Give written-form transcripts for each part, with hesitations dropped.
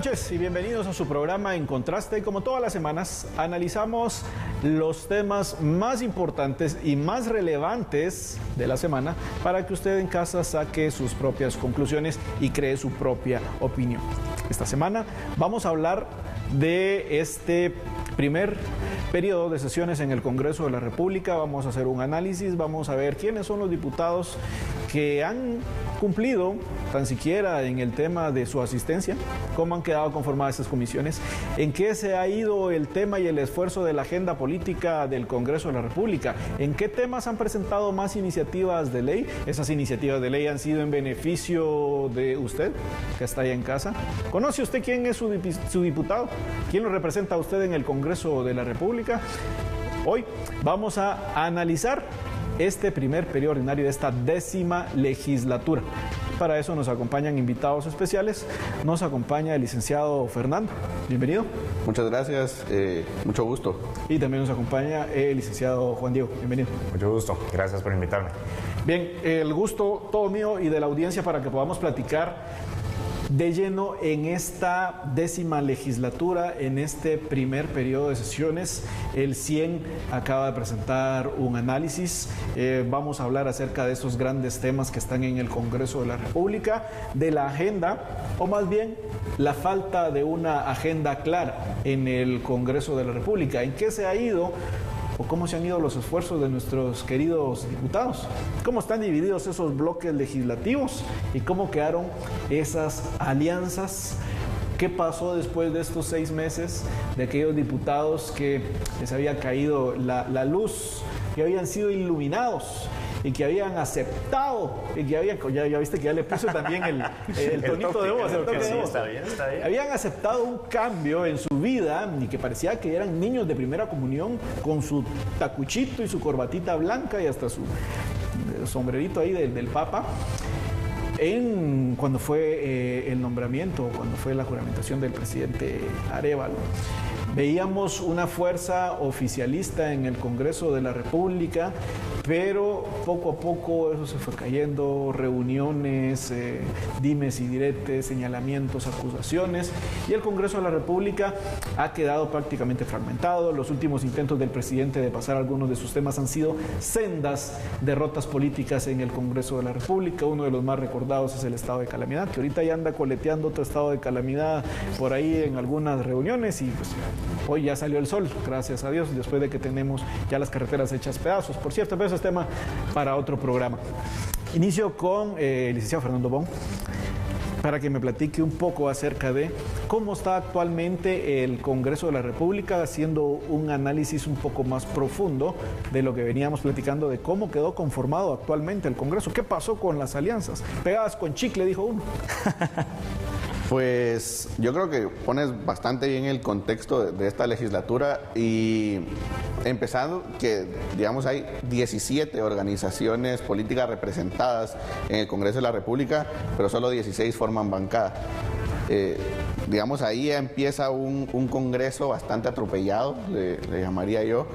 noches y bienvenidos a su programa En Contraste. Como todas las semanas, analizamos los temas más importantes y más relevantes de la semana para que usted en casa saque sus propias conclusiones y cree su propia opinión. Esta semana vamos a hablar de este primer periodo de sesiones en el Congreso de la República. Vamos a hacer un análisis, vamos a ver quiénes son los diputados que han cumplido tan siquiera en el tema de su asistencia, cómo han quedado conformadas estas comisiones, en qué se ha ido el tema y el esfuerzo de la agenda política del Congreso de la República, en qué temas han presentado más iniciativas de ley. Esas iniciativas de ley han sido en beneficio de usted, que está ahí en casa. ¿Conoce usted quién es su diputado? ¿Quién lo representa a usted en el Congreso de la República? Hoy vamos a analizar este primer periodo ordinario de esta 10ª legislatura. Para eso nos acompañan invitados especiales. Nos acompaña el licenciado Fernando. Bienvenido. Muchas gracias, mucho gusto. Y también nos acompaña el licenciado Juan Diego. Bienvenido. Mucho gusto, gracias por invitarme. Bien, el gusto todo mío y de la audiencia para que podamos platicar de lleno en esta 10ª legislatura, en este primer periodo de sesiones. El 100 acaba de presentar un análisis. Vamos a hablar acerca de esos grandes temas que están en el Congreso de la República, de la agenda, o más bien la falta de una agenda clara en el Congreso de la República. ¿En qué se ha ido o cómo se han ido los esfuerzos de nuestros queridos diputados? ¿Cómo están divididos esos bloques legislativos y cómo quedaron esas alianzas? ¿Qué pasó después de estos 6 meses de aquellos diputados que les había caído la luz, que habían sido iluminados y que habían aceptado, y que habían, ya viste que ya le puse también el tonito de voz, el toque de voz. Está bien. Habían aceptado un cambio en su vida y que parecía que eran niños de primera comunión con su tacuchito y su corbatita blanca y hasta su sombrerito ahí del Papa. Cuando fue el nombramiento, cuando fue la juramentación del presidente Arévalo, veíamos una fuerza oficialista en el Congreso de la República, pero poco a poco eso se fue cayendo, reuniones, dimes y diretes, señalamientos, acusaciones, y el Congreso de la República ha quedado prácticamente fragmentado. Los últimos intentos del presidente de pasar algunos de sus temas han sido sendas derrotas políticas en el Congreso de la República. Uno de los más recordados es el estado de calamidad, que ahorita ya anda coleteando otro estado de calamidad por ahí en algunas reuniones, y pues hoy ya salió el sol, gracias a Dios, después de que tenemos ya las carreteras hechas pedazos. Por cierto, pero eso es tema para otro programa. Inicio con el licenciado Fernando Bon, para que me platique un poco acerca de cómo está actualmente el Congreso de la República, haciendo un análisis un poco más profundo de lo que veníamos platicando, de cómo quedó conformado actualmente el Congreso. ¿Qué pasó con las alianzas? Pegadas con chicle, dijo uno. Pues yo creo que pones bastante bien el contexto de esta legislatura, y empezando que, digamos, hay 17 organizaciones políticas representadas en el Congreso de la República, pero solo 16 forman bancada. Digamos, ahí empieza un Congreso bastante atropellado, le llamaría yo,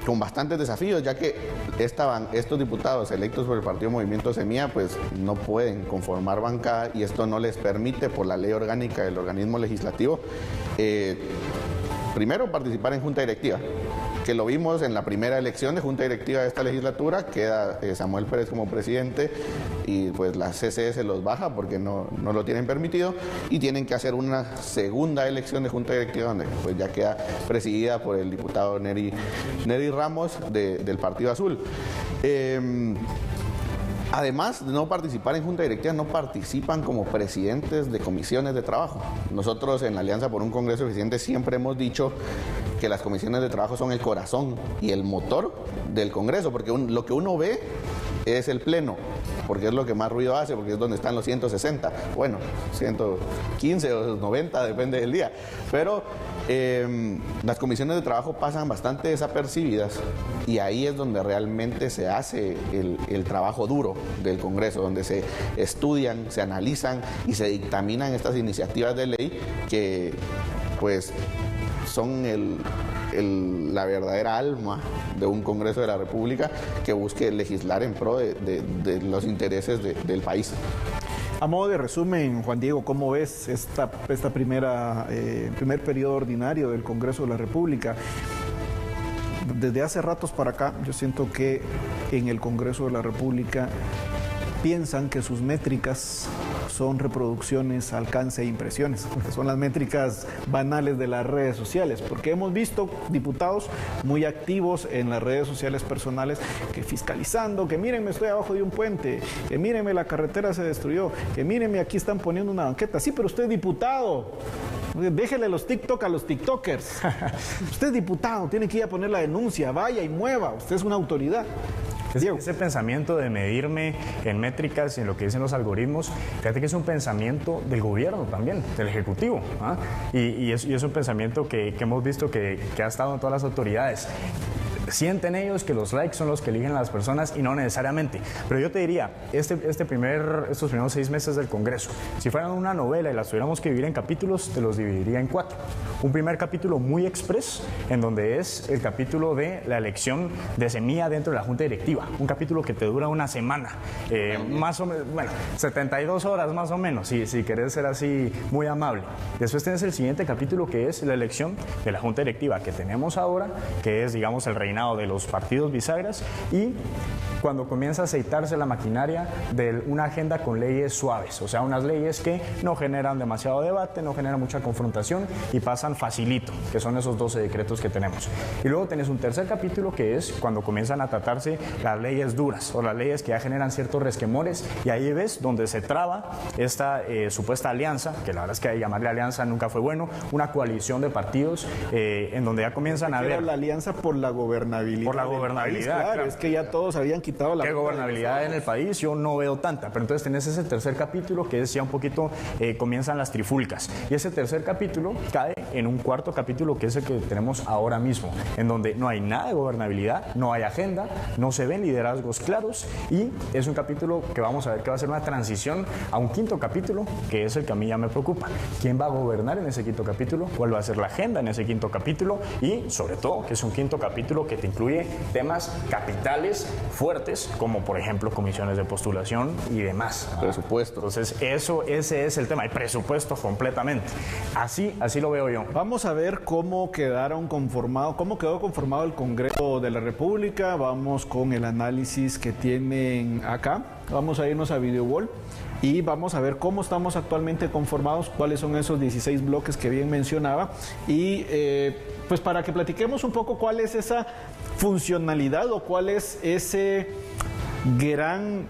con bastantes desafíos, ya que estos diputados electos por el Partido Movimiento Semilla pues no pueden conformar bancada, y esto no les permite, por la ley orgánica del organismo legislativo, primero participar en junta directiva, que lo vimos en la primera elección de junta directiva de esta legislatura. Queda Samuel Pérez como presidente y pues la CCE los baja porque no lo tienen permitido, y tienen que hacer una segunda elección de junta directiva donde pues ya queda presidida por el diputado Neri Ramos del Partido Azul. Además de no participar en junta directiva, no participan como presidentes de comisiones de trabajo. Nosotros en la Alianza por un Congreso Eficiente siempre hemos dicho que las comisiones de trabajo son el corazón y el motor del Congreso, porque lo que uno ve es el pleno, porque es lo que más ruido hace, porque es donde están los 160, bueno, 115 o 90, depende del día, pero las comisiones de trabajo pasan bastante desapercibidas, y ahí es donde realmente se hace el trabajo duro del Congreso, donde se estudian, se analizan y se dictaminan estas iniciativas de ley que pues son la verdadera alma de un Congreso de la República que busque legislar en pro de los intereses del país. A modo de resumen, Juan Diego, ¿cómo ves esta primer periodo ordinario del Congreso de la República? Desde hace ratos para acá, yo siento que en el Congreso de la República piensan que sus métricas son reproducciones, alcance e impresiones, que son las métricas banales de las redes sociales, porque hemos visto diputados muy activos en las redes sociales personales que fiscalizando, que mírenme, estoy abajo de un puente, que mírenme, la carretera se destruyó, que mírenme, aquí están poniendo una banqueta. Sí, pero usted es diputado. Déjele los TikTok a los TikTokers. Usted es diputado, tiene que ir a poner la denuncia, vaya y mueva, usted es una autoridad. Ese pensamiento de medirme en métricas y en lo que dicen los algoritmos, fíjate que es un pensamiento del gobierno también, del Ejecutivo, ¿ah? y es un pensamiento que hemos visto que ha estado en todas las autoridades. Sienten ellos que los likes son los que eligen a las personas y no necesariamente. Pero yo te diría, estos primeros 6 meses del Congreso, si fueran una novela y las tuviéramos que dividir en capítulos, te los dividiría en 4. Un primer capítulo muy express, en donde es el capítulo de la elección de Semilla dentro de la Junta Directiva. Un capítulo que te dura una semana, más o menos, bueno, 72 horas más o menos, si querés ser así muy amable. Después tienes el siguiente capítulo, que es la elección de la Junta Directiva que tenemos ahora, que es, digamos, el reinado de los partidos bisagras, y cuando comienza a aceitarse la maquinaria de una agenda con leyes suaves, o sea, unas leyes que no generan demasiado debate, no generan mucha confrontación y pasan facilito, que son esos 12 decretos que tenemos. Y luego tenés un tercer capítulo, que es cuando comienzan a tratarse las leyes duras o las leyes que ya generan ciertos resquemores, y ahí ves donde se traba esta supuesta alianza, que la verdad es que llamarle alianza nunca fue bueno, una coalición de partidos en donde ya comienzan a ver la alianza por la gobernabilidad. Por la gobernabilidad, claro. Es que ya todos habían quitado la... ¿Qué gobernabilidad en el país? Yo no veo tanta, pero entonces tenés ese tercer capítulo, que es ya un poquito, comienzan las trifulcas, y ese tercer capítulo cae en un cuarto capítulo, que es el que tenemos ahora mismo, en donde no hay nada de gobernabilidad, no hay agenda, no se ven liderazgos claros, y es un capítulo que vamos a ver que va a ser una transición a un quinto capítulo, que es el que a mí ya me preocupa. ¿Quién va a gobernar en ese quinto capítulo? ¿Cuál va a ser la agenda en ese quinto capítulo? Y sobre todo, que es un quinto capítulo que te incluye temas capitales fuertes, como por ejemplo comisiones de postulación y demás. Presupuesto. Entonces ese es el tema, el presupuesto completamente. Así lo veo yo. Vamos a ver cómo quedó conformado el Congreso de la República. Vamos con el análisis que tienen acá. Vamos a irnos a Videowall y vamos a ver cómo estamos actualmente conformados, cuáles son esos 16 bloques que bien mencionaba, y pues para que platiquemos un poco cuál es esa funcionalidad o cuál es ese gran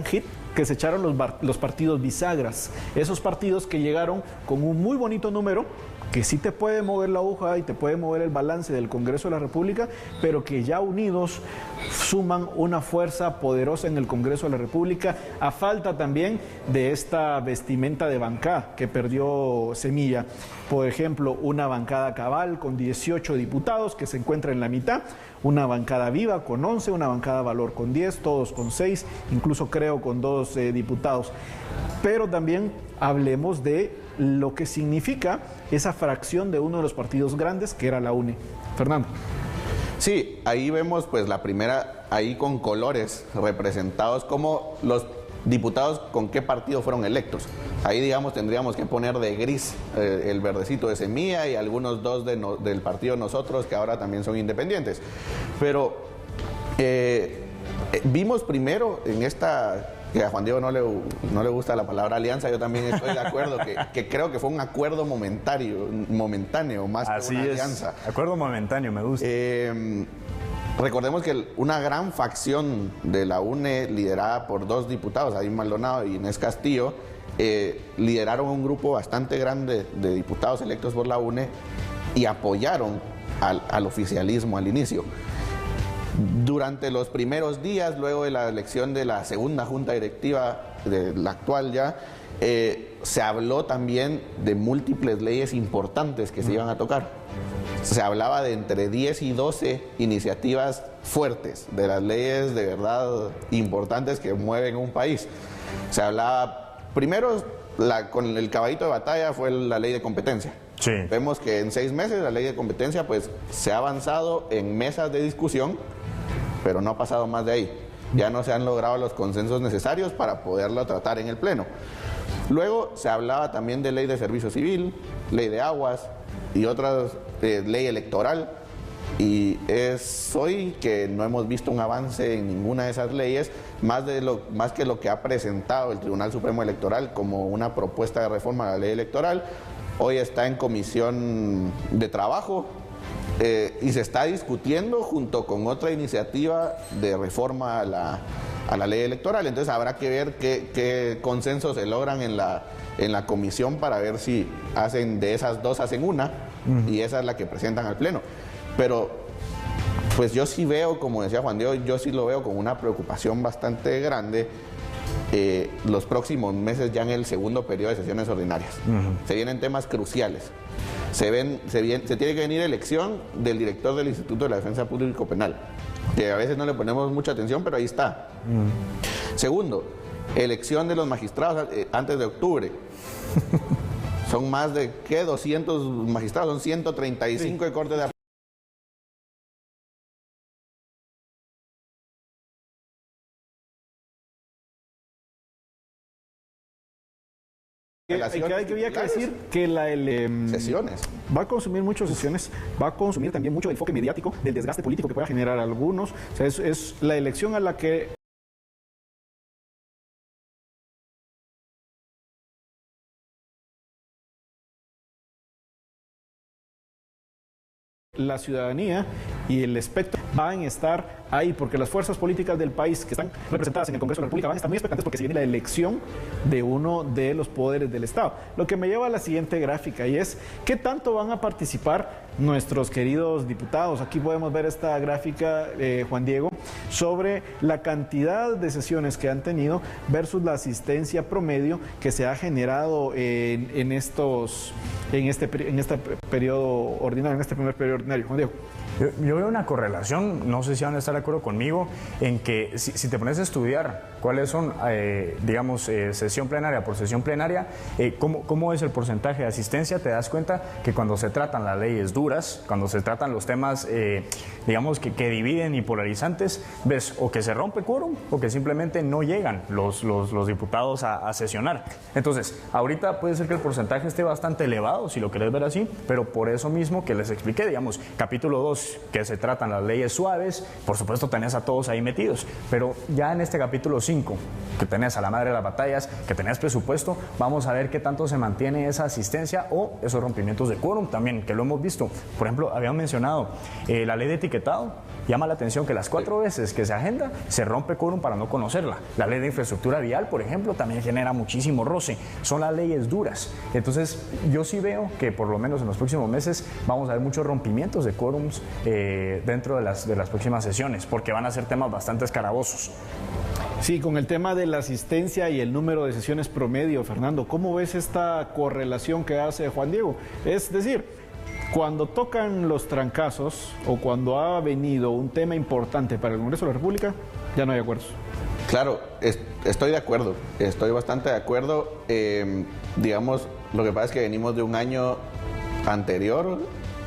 hit que se echaron los partidos bisagras, esos partidos que llegaron con un muy bonito número, que sí te puede mover la aguja y te puede mover el balance del Congreso de la República, pero que ya unidos suman una fuerza poderosa en el Congreso de la República, a falta también de esta vestimenta de bancada que perdió Semilla. Por ejemplo, una bancada cabal con 18 diputados que se encuentra en la mitad, una bancada viva con 11, una bancada valor con 10, todos con 6, incluso creo con 2 diputados. Pero también hablemos de lo que significa esa fracción de uno de los partidos grandes, que era la UNE. Fernando. Sí, ahí vemos pues la primera, ahí con colores representados, como los diputados con qué partido fueron electos. Ahí, digamos, tendríamos que poner de gris el verdecito de Semilla y algunos 2 del partido Nosotros, que ahora también son independientes. Pero vimos primero en esta... que a Juan Diego no le gusta la palabra alianza, yo también estoy de acuerdo, que creo que fue un acuerdo momentáneo más que una alianza. Acuerdo momentáneo, me gusta. Recordemos que una gran facción de la UNE, liderada por 2 diputados, Adín Maldonado y Inés Castillo, lideraron un grupo bastante grande de diputados electos por la UNE y apoyaron al oficialismo al inicio. Durante los primeros días, luego de la elección de la segunda junta directiva, de la actual ya, se habló también de múltiples leyes importantes que se iban a tocar. Se hablaba de entre 10 y 12 iniciativas fuertes, de las leyes de verdad importantes que mueven un país. Se hablaba, primero, con el caballito de batalla fue la ley de competencia. Sí. Vemos que en 6 meses la ley de competencia pues se ha avanzado en mesas de discusión, pero no ha pasado más de ahí. Ya no se han logrado los consensos necesarios para poderlo tratar en el Pleno. Luego se hablaba también de ley de servicio civil, ley de aguas y otras, ley electoral. Y es hoy que no hemos visto un avance en ninguna de esas leyes, más que lo que ha presentado el Tribunal Supremo Electoral como una propuesta de reforma a la ley electoral. Hoy está en comisión de trabajo y se está discutiendo junto con otra iniciativa de reforma a la ley electoral. Entonces habrá que ver qué consensos se logran en la comisión para ver si hacen de esas dos hacen una y esa es la que presentan al Pleno. Pero pues yo sí veo, como decía Juan Diego, yo sí lo veo con una preocupación bastante grande los próximos meses ya en el segundo periodo de sesiones ordinarias. Se vienen temas cruciales. Se tiene que venir elección del director del Instituto de la Defensa Público Penal, que a veces no le ponemos mucha atención, pero ahí está. Segundo, elección de los magistrados antes de octubre. Son más de, ¿qué? 200 magistrados, son 135 de corte de Había que decir que sesiones va a consumir muchas sesiones, va a consumir también mucho del enfoque mediático, del desgaste político que pueda generar algunos. O sea, es la elección a la que la ciudadanía y el espectro van a estar ahí, porque las fuerzas políticas del país que están representadas en el Congreso de la República van a estar muy expectantes porque se viene la elección de uno de los poderes del Estado. Lo que me lleva a la siguiente gráfica, y es ¿qué tanto van a participar nuestros queridos diputados? Aquí podemos ver esta gráfica, Juan Diego, sobre la cantidad de sesiones que han tenido versus la asistencia promedio que se ha generado en este periodo ordinario, en este primer periodo ordinario. Juan Diego. Yo veo una correlación, no sé si van a estar de acuerdo conmigo, en que si te pones a estudiar cuáles son, digamos, sesión plenaria por sesión plenaria, cómo es el porcentaje de asistencia, te das cuenta que cuando se tratan las leyes duras, cuando se tratan los temas, digamos, que dividen y polarizantes, ves o que se rompe quórum o que simplemente no llegan los diputados a sesionar. Entonces, ahorita puede ser que el porcentaje esté bastante elevado, si lo querés ver así, pero por eso mismo que les expliqué, digamos, capítulo 2, que se tratan las leyes suaves, por supuesto tenés a todos ahí metidos, pero ya en este capítulo 5, que tenés a la madre de las batallas, que tenés presupuesto, vamos a ver qué tanto se mantiene esa asistencia o esos rompimientos de quórum también, que lo hemos visto. Por ejemplo, habían mencionado la ley de etiquetado, llama la atención que las 4 veces que se agenda, se rompe quórum para no conocerla. La ley de infraestructura vial, por ejemplo, también genera muchísimo roce, son las leyes duras. Entonces, yo sí veo que por lo menos en los próximos meses vamos a ver muchos rompimientos de quórums dentro de las próximas sesiones, porque van a ser temas bastante escarabosos. Sí, con el tema de la asistencia y el número de sesiones promedio, Fernando, ¿cómo ves esta correlación que hace Juan Diego? Es decir, cuando tocan los trancazos o cuando ha venido un tema importante para el Congreso de la República, ya no hay acuerdos. Claro, estoy de acuerdo, estoy bastante de acuerdo. Digamos, lo que pasa es que venimos de un año anterior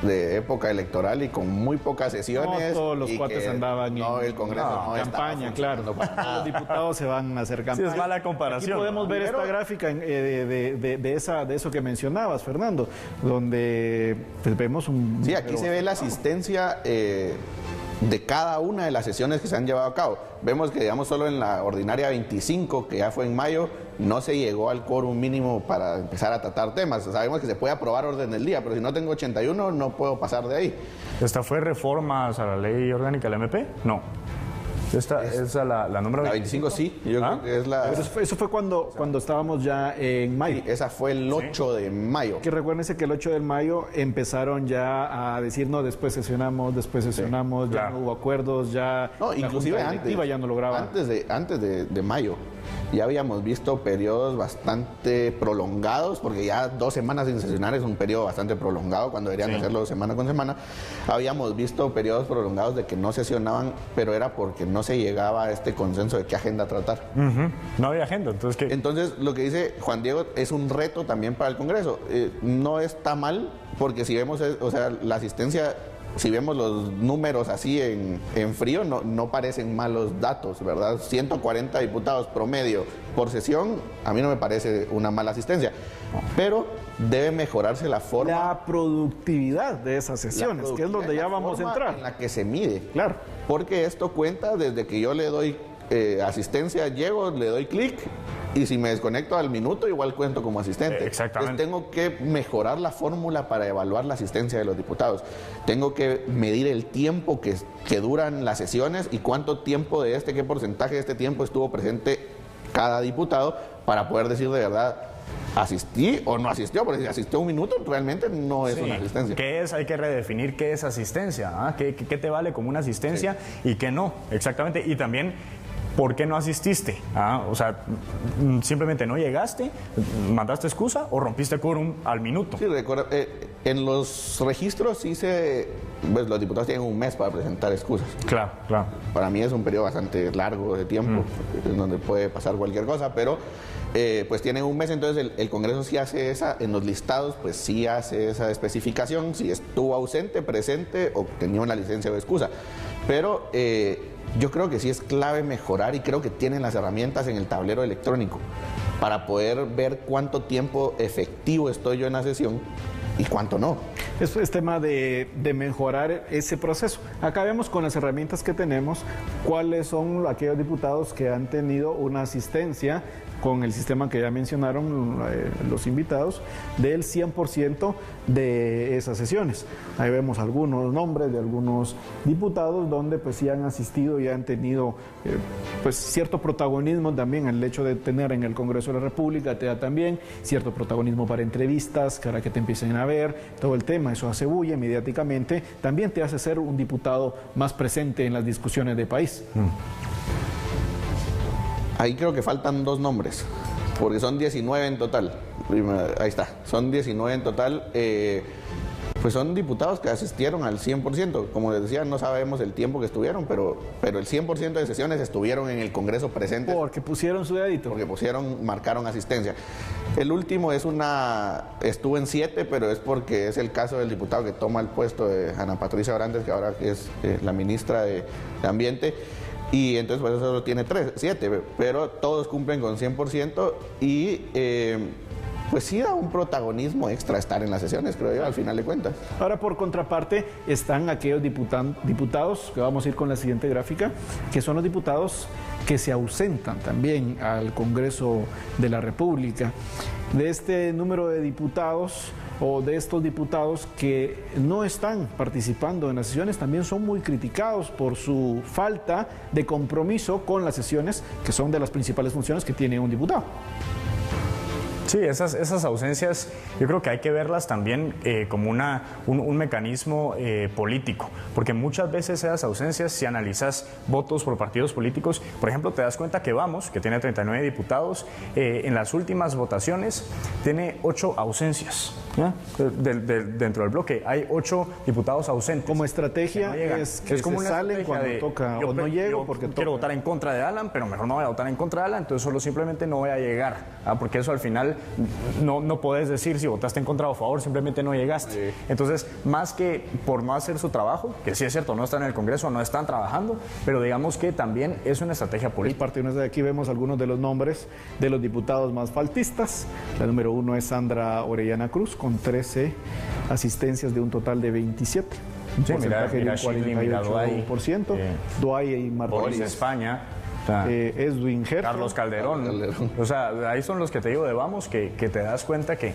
de época electoral y con muy pocas sesiones. No todos los cuates andaban el Congreso en campaña, claro. Los diputados se van a hacer campaña. Sí, es mala comparación. Aquí podemos ver esta gráfica de eso que mencionabas, Fernando, donde pues, vemos un... Sí, aquí se ve la asistencia de cada una de las sesiones que se han llevado a cabo. Vemos que, digamos, solo en la ordinaria 25, que ya fue en mayo, no se llegó al quórum mínimo para empezar a tratar temas. Sabemos que se puede aprobar orden del día, pero si no tengo 81, no puedo pasar de ahí. ¿Esta fue reformas a la ley orgánica del MP? No. Esta es la número 25, sí. Yo creo que es la... Pero eso fue cuando estábamos ya en mayo. Sí, esa fue el 8 de mayo. Que recuérdense que el 8 de mayo empezaron ya a decir, no, después sesionamos, sí, ya no hubo acuerdos, ya... No, inclusive antes, ya no lograba. Antes de mayo. Ya habíamos visto periodos bastante prolongados, porque ya 2 semanas sin sesionar es un periodo bastante prolongado, cuando deberían hacerlo semana con semana. Habíamos visto periodos prolongados de que no sesionaban, pero era porque no se llegaba a este consenso de qué agenda tratar. No había agenda, entonces ¿qué? Entonces, lo que dice Juan Diego es un reto también para el Congreso. No está mal, porque si vemos, o sea, la asistencia si vemos los números así en frío, no parecen malos datos, ¿verdad? 140 diputados promedio por sesión, a mí no me parece una mala asistencia, pero debe mejorarse la forma. La productividad de esas sesiones, que es donde ya vamos a entrar. En la que se mide. Claro. Porque esto cuenta desde que yo le doy asistencia, llego, le doy clic, y si me desconecto al minuto, igual cuento como asistente. Exactamente. Entonces tengo que mejorar la fórmula para evaluar la asistencia de los diputados. Tengo que medir el tiempo que duran las sesiones y cuánto tiempo de qué porcentaje de este tiempo estuvo presente cada diputado para poder decir de verdad, ¿asistí o no asistió? Porque si asistió un minuto, realmente no es una asistencia. ¿Qué es? Hay que redefinir qué es asistencia. ¿Ah? ¿Qué te vale como una asistencia y qué no? Exactamente. Y también, ¿por qué no asististe? O sea, simplemente no llegaste, mandaste excusa o rompiste quórum al minuto. Sí, recuerda, en los registros pues los diputados tienen un mes para presentar excusas. Claro, claro. Para mí es un periodo bastante largo de tiempo, en donde puede pasar cualquier cosa, pero pues tienen un mes, entonces el Congreso sí hace en los listados, pues sí hace esa especificación, si estuvo ausente, presente o tenía una licencia o excusa. Pero yo creo que sí es clave mejorar y creo que tienen las herramientas en el tablero electrónico para poder ver cuánto tiempo efectivo estoy yo en la sesión y cuánto no. Eso es tema de mejorar ese proceso. Acá vemos con las herramientas que tenemos cuáles son aquellos diputados que han tenido una asistencia con el sistema que ya mencionaron los invitados, del 100% de esas sesiones. Ahí vemos algunos nombres de algunos diputados donde pues sí han asistido y han tenido pues cierto protagonismo también. El hecho de tener en el Congreso de la República te da también cierto protagonismo para entrevistas, para que te empiecen a ver, todo el tema, eso hace bulla mediáticamente, también te hace ser un diputado más presente en las discusiones de país. Ahí creo que faltan 2 nombres, porque son 19 en total. Ahí está, son 19 en total. Pues son diputados que asistieron al 100%. Como les decía, no sabemos el tiempo que estuvieron, pero el 100% de sesiones estuvieron en el Congreso presentes. Porque pusieron su dedito. Porque marcaron asistencia. El último estuvo en 7, pero es porque es el caso del diputado que toma el puesto de Ana Patricia Orantes, que ahora es la ministra de Ambiente. Y entonces por eso solo tiene 7, pero todos cumplen con 100% y pues sí da un protagonismo extra estar en las sesiones, creo yo, al final de cuentas. Ahora, por contraparte, están aquellos diputados, que vamos a ir con la siguiente gráfica, que son los diputados que se ausentan también al Congreso de la República. De este número de diputados o de estos diputados que no están participando en las sesiones, también son muy criticados por su falta de compromiso con las sesiones, que son de las principales funciones que tiene un diputado. Sí, esas ausencias yo creo que hay que verlas también como un mecanismo político, porque muchas veces esas ausencias, si analizas votos por partidos políticos, por ejemplo, te das cuenta que Vamos, que tiene 39 diputados, en las últimas votaciones tiene 8 ausencias. Dentro del bloque hay 8 diputados ausentes. Como estrategia no es que como se salen cuando toca, o no llego porque quiero votar en contra de Alan, pero mejor no voy a votar en contra de Alan, entonces solo simplemente no voy a llegar, porque eso al final no puedes decir si votaste en contra o a favor, simplemente no llegaste. Sí. Entonces, más que por no hacer su trabajo, que sí es cierto, no están en el Congreso, no están trabajando, pero digamos que también es una estrategia política. De aquí vemos algunos de los nombres de los diputados más faltistas. La número 1 es Sandra Orellana Cruz, con 13 asistencias de un total de 27. Un porcentaje de 48%. Duay y Martínez. España. Edwin Herfer, Carlos Calderón. O sea, ahí son los que te digo de Vamos, que te das cuenta que,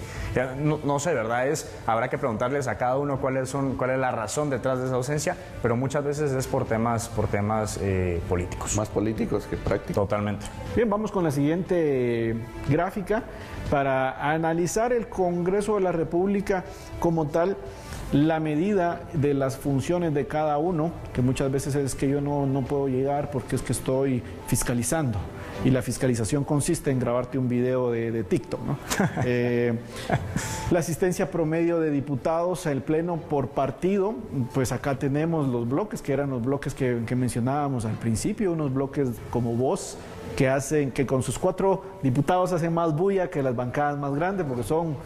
no sé, ¿verdad? Habrá que preguntarles a cada uno cuál es la razón detrás de esa ausencia, pero muchas veces es por temas políticos. Más políticos que prácticos. Totalmente. Bien, vamos con la siguiente gráfica para analizar el Congreso de la República como tal. La medida de las funciones de cada uno, que muchas veces es que yo no puedo llegar porque es que estoy fiscalizando y la fiscalización consiste en grabarte un video de TikTok, ¿no? La asistencia promedio de diputados al pleno por partido, pues acá tenemos los bloques, que eran los bloques que mencionábamos al principio, unos bloques como Voz, que hacen que con sus 4 diputados hacen más bulla que las bancadas más grandes, porque son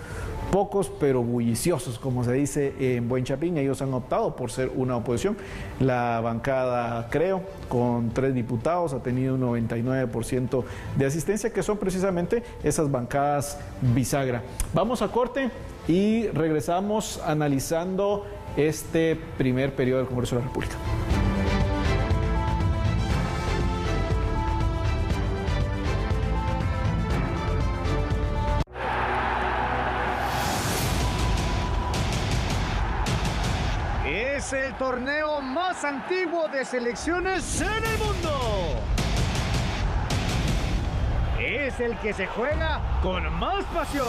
pocos pero bulliciosos, como se dice en buen chapín. Ellos han optado por ser una oposición. La bancada Creo, con 3 diputados, ha tenido un 99% de asistencia, que son precisamente esas bancadas bisagra. Vamos a corte y regresamos analizando este primer periodo del Congreso de la República. Es el torneo más antiguo de selecciones en el mundo. Es el que se juega con más pasión.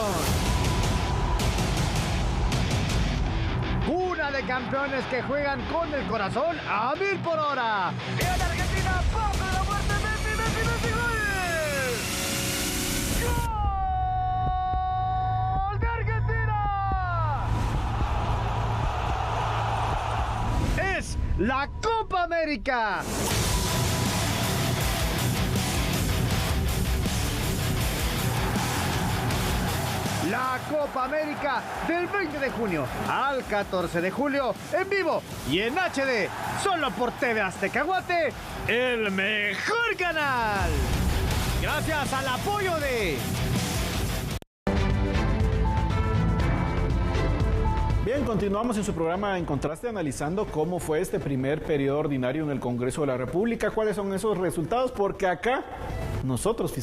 Una de campeones que juegan con el corazón a 1000 por hora. Y en Argentina, ¡pum! ¡De la muerte! ¡Messi, Messi, Messi! ¡Gol! ¡Gol de Argentina! Es la Copa América. La Copa América del 20 de junio al 14 de julio en vivo y en HD, solo por TV Azteca Guate, el mejor canal. Gracias al apoyo de... Bien, continuamos en su programa En Contraste, analizando cómo fue este primer periodo ordinario en el Congreso de la República, cuáles son esos resultados, porque acá nosotros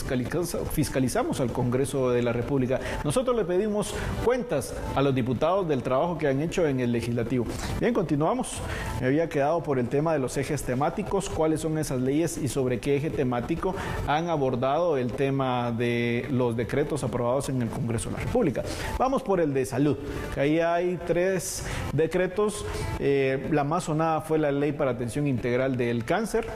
fiscalizamos al Congreso de la República. Nosotros le pedimos cuentas a los diputados del trabajo que han hecho en el Legislativo. Bien, continuamos. Me había quedado por el tema de los ejes temáticos, cuáles son esas leyes y sobre qué eje temático han abordado el tema de los decretos aprobados en el Congreso de la República. Vamos por el de salud, que ahí hay 3 decretos. La más sonada fue la Ley para Atención Integral del Cáncer.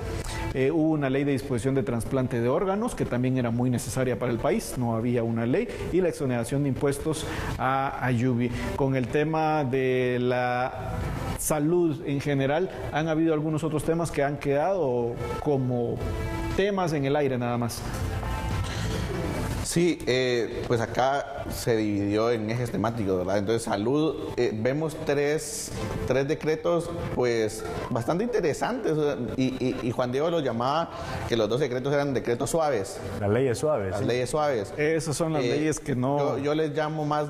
Hubo una ley de disposición de trasplante de órganos, que también era muy necesaria para el país, no había una ley, y la exoneración de impuestos a Ayubi. Con el tema de la salud en general, han habido algunos otros temas que han quedado como temas en el aire nada más. Sí, pues acá se dividió en ejes temáticos, ¿verdad? Entonces, salud, vemos tres decretos, pues, bastante interesantes, y Juan Diego los llamaba que los 2 decretos eran decretos suaves. Las leyes suaves. Las leyes suaves. Esas son las leyes que no... Yo les llamo más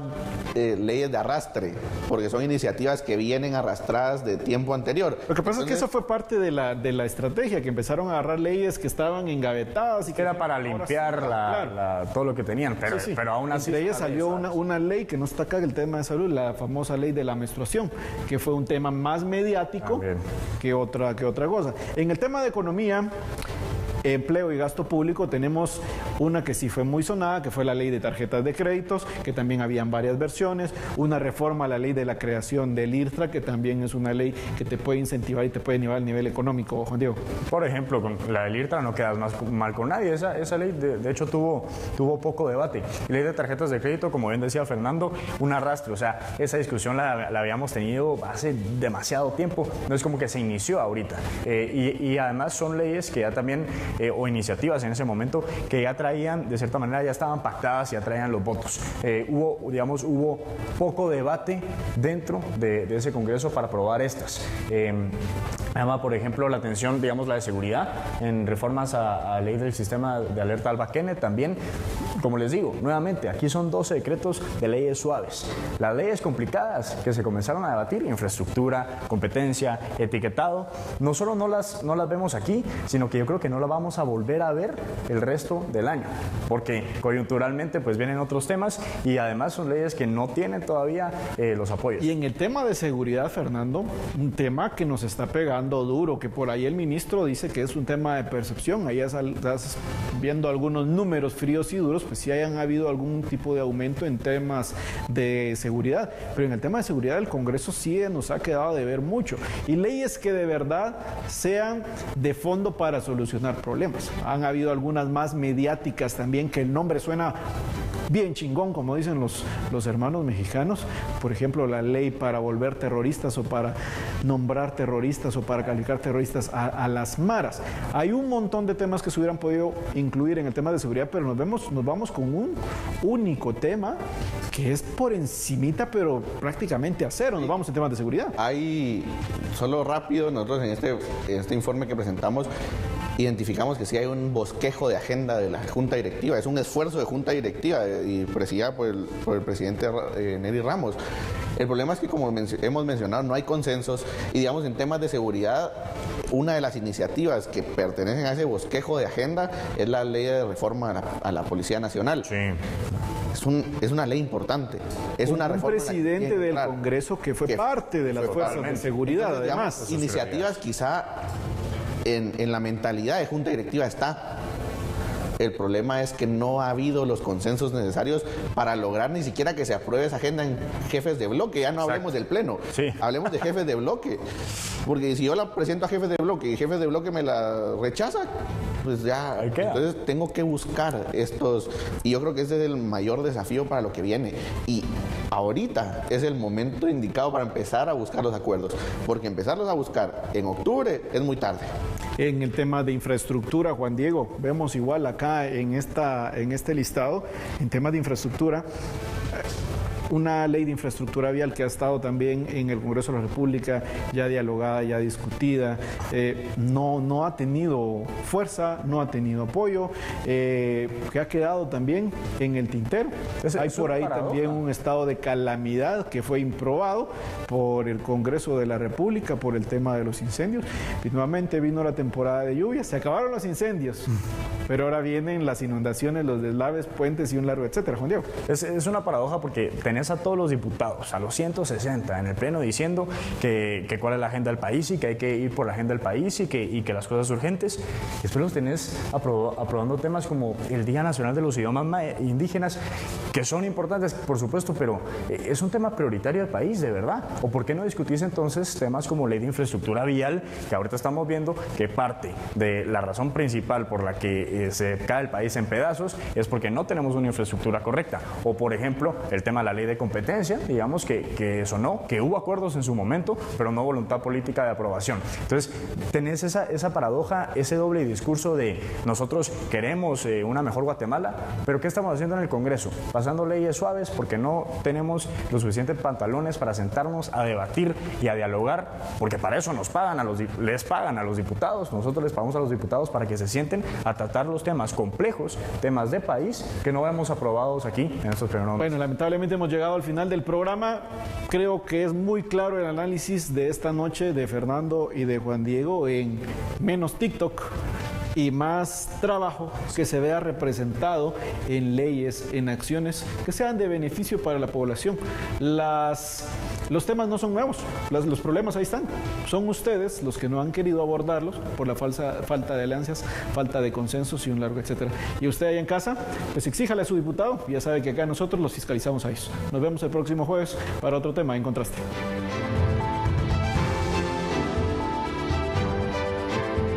leyes de arrastre, porque son iniciativas que vienen arrastradas de tiempo anterior. Lo que pasa es que eso fue parte de la estrategia, que empezaron a agarrar leyes que estaban engavetadas y que era para limpiar todo lo que tenían, pero aún así... Entre ellas salió una ley que no está acá, el tema de salud, la famosa ley de la menstruación, que fue un tema más mediático que otra cosa. En el tema de economía, empleo y gasto público, tenemos una que sí fue muy sonada, que fue la ley de tarjetas de créditos, que también habían varias versiones, una reforma a la ley de la creación del IRTRA, que también es una ley que te puede incentivar y te puede llevar al nivel económico, Juan Diego. Por ejemplo, con la del IRTRA no quedas mal con nadie, esa ley de hecho tuvo poco debate. Y ley de tarjetas de crédito, como bien decía Fernando, un arrastre, o sea, esa discusión la habíamos tenido hace demasiado tiempo, no es como que se inició ahorita. Y además son leyes que ya también... o iniciativas en ese momento que ya traían, de cierta manera, ya estaban pactadas y ya traían los votos. Hubo poco debate dentro de ese Congreso para aprobar estas. Además, por ejemplo, la atención, la de seguridad en reformas a la ley del sistema de alerta Alba Kenneth también. Como les digo, nuevamente, aquí son 12 decretos de leyes suaves. Las leyes complicadas que se comenzaron a debatir, infraestructura, competencia, etiquetado, no solo no las vemos aquí, sino que yo creo que no las vamos a volver a ver el resto del año, porque coyunturalmente pues vienen otros temas y además son leyes que no tienen todavía los apoyos. Y en el tema de seguridad, Fernando, un tema que nos está pegando duro, que por ahí el ministro dice que es un tema de percepción. Ahí estás viendo algunos números fríos y duros, pues sí hayan habido algún tipo de aumento en temas de seguridad, pero en el tema de seguridad el Congreso sí nos ha quedado de ver mucho, y leyes que de verdad sean de fondo para solucionar problemas. Han habido algunas más mediáticas también, que el nombre suena bien chingón, como dicen los hermanos mexicanos. Por ejemplo, la ley para volver terroristas o para nombrar terroristas o para calificar terroristas a las maras. Hay un montón de temas que se hubieran podido incluir en el tema de seguridad, pero nos vamos con un único tema que es por encimita, pero prácticamente a cero. Nos vamos en temas de seguridad. Hay, solo rápido, nosotros en este informe que presentamos, identificamos que sí hay un bosquejo de agenda de la Junta Directiva, es un esfuerzo de Junta Directiva y presidida por el presidente Neri Ramos. El problema es que, como hemos mencionado, no hay consensos y, digamos, en temas de seguridad, una de las iniciativas que pertenecen a ese bosquejo de agenda es la ley de reforma a la Policía Nacional. Sí. Es una ley importante. Es una reforma. Un presidente del Congreso que fue parte de las fuerzas de seguridad, entonces, además. Digamos, iniciativas quizá en la mentalidad de Junta Directiva está. El problema es que no ha habido los consensos necesarios para lograr ni siquiera que se apruebe esa agenda en jefes de bloque. Ya no hablemos del pleno, sí. Hablemos de jefes de bloque. Porque si yo la presento a jefes de bloque y jefes de bloque me la rechazan, pues ya. Entonces tengo que buscar estos. Y yo creo que ese es el mayor desafío para lo que viene. Y ahorita es el momento indicado para empezar a buscar los acuerdos. Porque empezarlos a buscar en octubre es muy tarde. En el tema de infraestructura, Juan Diego, vemos igual acá en este listado, en temas de infraestructura, una ley de infraestructura vial que ha estado también en el Congreso de la República, ya dialogada, ya discutida, no ha tenido fuerza, no ha tenido apoyo, que ha quedado también en el tintero. Hay por ahí también un estado de calamidad que fue improbado por el Congreso de la República por el tema de los incendios. Y nuevamente vino la temporada de lluvias, se acabaron los incendios, pero ahora vienen las inundaciones, los deslaves, puentes y un largo etcétera. Juan Diego. Es una paradoja porque tenés a todos los diputados, a los 160 en el pleno, diciendo que cuál es la agenda del país y que hay que ir por la agenda del país y que las cosas urgentes. Después los tenés aprobando temas como el Día Nacional de los Idiomas Indígenas, que son importantes, por supuesto, pero es un tema prioritario del país, de verdad. ¿O por qué no discutís entonces temas como ley de infraestructura vial, que ahorita estamos viendo que parte de la razón principal por la que se cae el país en pedazos es porque no tenemos una infraestructura correcta? O, por ejemplo, el tema de la ley de competencia, digamos que sonó, que hubo acuerdos en su momento, pero no voluntad política de aprobación. Entonces, tenés esa paradoja, ese doble discurso de nosotros queremos una mejor Guatemala, pero ¿qué estamos haciendo en el Congreso? Pasando leyes suaves porque no tenemos los suficientes pantalones para sentarnos a debatir y a dialogar, porque para eso les pagan a los diputados, nosotros les pagamos a los diputados para que se sienten a tratar los temas complejos, temas de país, que no vemos aprobados aquí en estos primeros momentos. Bueno, lamentablemente hemos llegado al final del programa. Creo que es muy claro el análisis de esta noche de Fernando y de Juan Diego en menos TikTok y más trabajo que se vea representado en leyes, en acciones que sean de beneficio para la población. Los temas no son nuevos, los problemas ahí están. Son ustedes los que no han querido abordarlos por la falta de alianzas, falta de consensos y un largo etcétera. Y usted ahí en casa, pues exíjale a su diputado, ya sabe que acá nosotros los fiscalizamos a ellos. Nos vemos el próximo jueves para otro tema en Contraste.